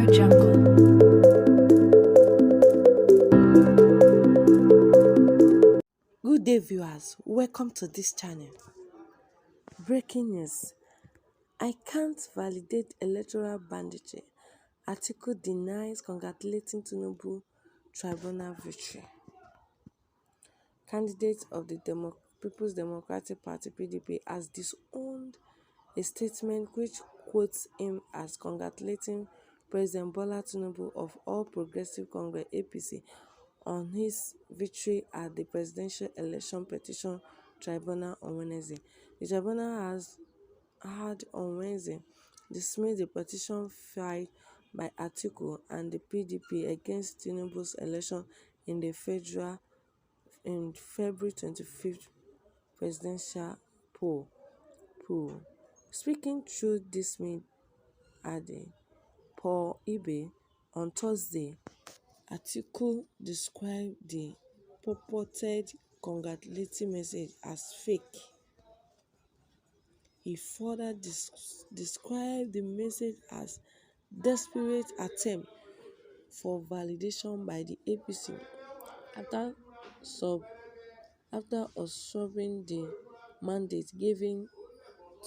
Good day, viewers. Welcome to this channel. Breaking news. I can't validate electoral banditry. Atiku denies congratulating Tinubu tribunal victory. Candidate of the People's Democratic Party (PDP) has disowned a statement which quotes him as congratulating President Bola Tinubu of All Progressive Congress (APC) on his victory at the Presidential Election Petition Tribunal on Wednesday. The tribunal had on Wednesday dismissed the petition filed by Atiku and the PDP against Tinubu's election in the February 25th presidential poll. Speaking through this meeting at the Pußlíç on Thursday, Atiku described the purported congratulatory message as fake. He further described the message as desperate attempt for validation by the APC after usurping the mandate given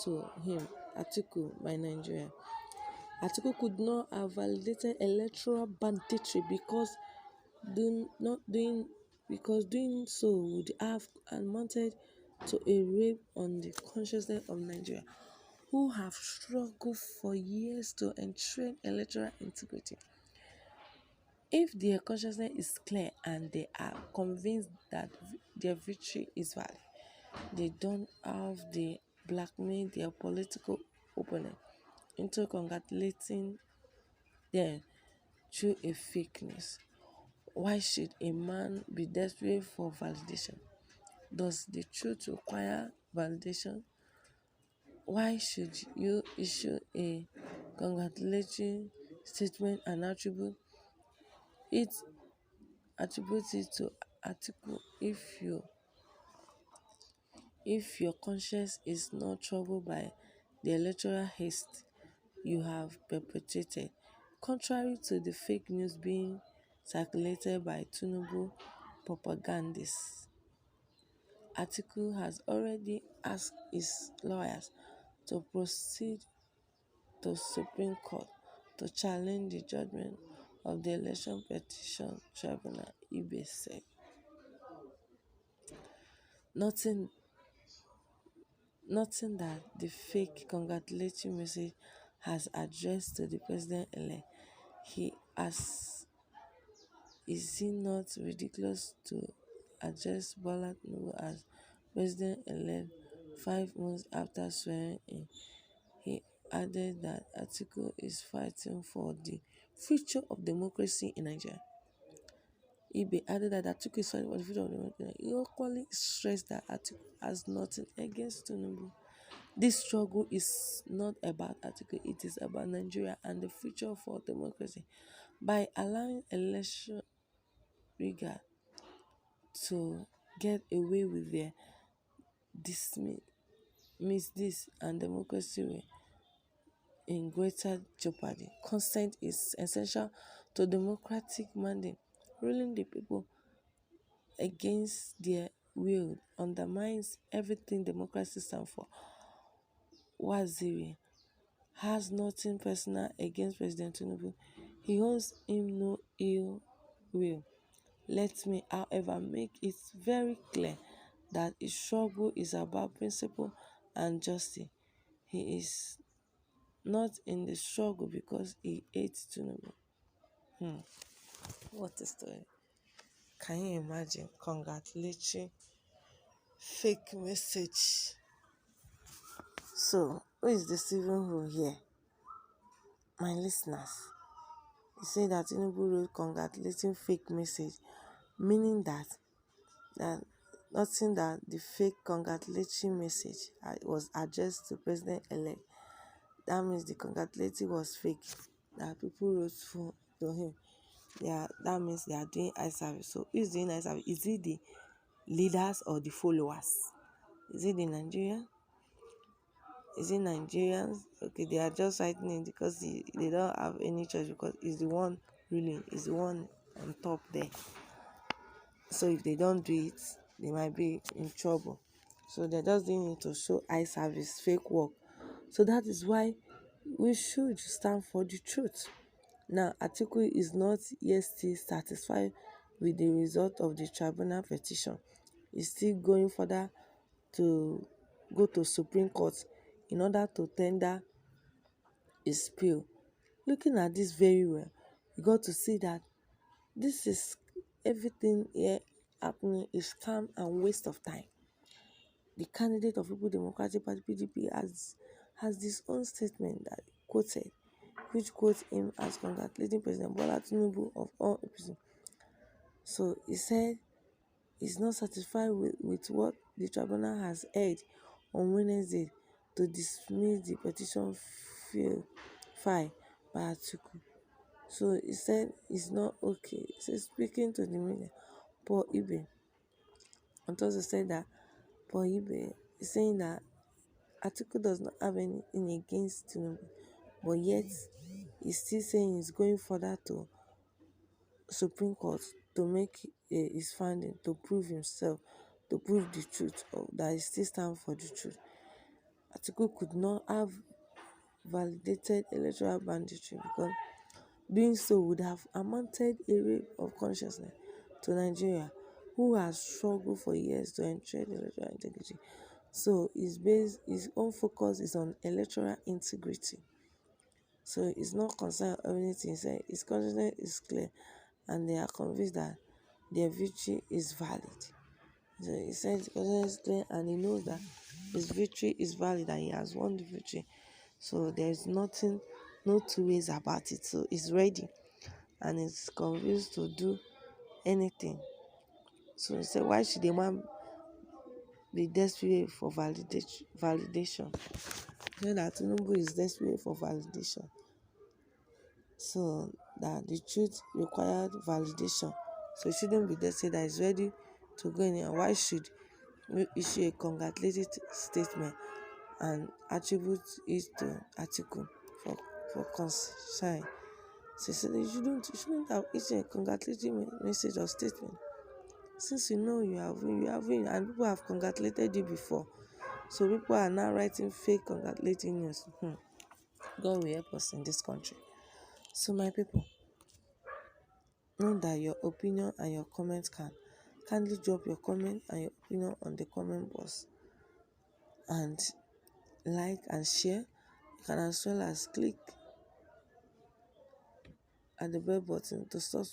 to him, Atiku, by Nigeria. Atiku could not have validated electoral banditry because doing so would have amounted to a rape on the consciousness of Nigeria, who have struggled for years to entrench electoral integrity. If their consciousness is clear and they are convinced that their victory is valid, they don't have to blackmail their political opponent into congratulating them through a fake news. Why should a man be desperate for validation? Does the truth require validation? Why should you issue a congratulatory statement and attribute it to Atiku if your conscience is not troubled by the electoral haste you have perpetrated, contrary to the fake news being circulated by Tinubu propagandists? Atiku has already asked his lawyers to proceed to Supreme Court to challenge the judgment of the Election Petition Tribunal, Ibe said. Noting that the fake congratulatory message has addressed to the president-elect, is it not ridiculous to address Bola Tinubu as president-elect 5 months after swearing in? He added that Atiku is fighting for the future of democracy in Nigeria. Ibe added that Atiku is fighting for the future of democracy. He equally stressed that Atiku has nothing against Tinubu. This struggle is not about Atiku, it is about Nigeria and the future for democracy. By allowing election riggers to get away with their misdeeds and democracy will in greater jeopardy. Consent is essential to democratic mandate. Ruling the people against their will undermines everything democracy stands for. Waziri has nothing personal against President Tinubu. He owes him no ill will. Let me, however, make it very clear that his struggle is about principle and justice. He is not in the struggle because he hates Tinubu. What a story. Can you imagine? Congratulatory fake message. So, who is deceiving who here? My listeners. He said that Tinubu wrote congratulating fake message, meaning that nothing that the fake congratulatory message was addressed to President-elect. That means the congratulatory was fake, that people wrote to him. That means they are doing eye service. So who is doing eye service? Is it the leaders or the followers? Is it the Nigerian? is it Nigerians? Okay, they are just writing it because they don't have any choice because he's the one ruling, he's the one on top there. So if they don't do it, they might be in trouble. So they're just doing it to show eye service, fake work. So that is why we should stand for the truth. Now, Atiku is not yet still satisfied with the result of the tribunal petition. He's still going further to go to Supreme Court in order to tender his appeal. Looking at this very well, you got to see that this is everything here happening is scam and waste of time. The candidate of People Democratic Party (PDP) has this own statement that he quoted, which quotes him as congratulating President Bola Tinubu of all people. So he said he's not satisfied with what the tribunal has heard on Wednesday to dismiss the petition filed by Atiku. So he said it's not okay. He said, speaking to the media, Paul Ibe on Thursday said that Paul Ibe is saying that Atiku does not have anything against Tinubu, but yet he's still saying he's going further to Supreme Court to make his finding, to prove himself, to prove the truth, or that he still stands for the truth. Atiku could not have validated electoral banditry because doing so would have amounted a rape of consciousness to Nigeria, who has struggled for years to ensure electoral integrity. So his own focus is on electoral integrity. So he's not concerned with anything. He said his consciousness is clear and they are convinced that their victory is valid. So he said his consciousness is clear and he knows that his victory is valid and he has won the victory. So there's nothing, no two ways about it. So he's ready and he's convinced to do anything. So he said, why should a man be desperate for validation? You know that Tinubu is desperate for validation. So that the truth required validation. So he shouldn't be desperate that he's ready to go in. And why should we issue a congratulatory statement and attribute it to Atiku for concern? So he said you shouldn't have issued a congratulatory message or statement. Since you know you have win, and people have congratulated you before. So people are now writing fake congratulating news. God will help us in this country. So my people, know that your opinion and your comments can kindly drop your comment and your opinion on the comment box. And like and share. You can as well as click at the bell button to stop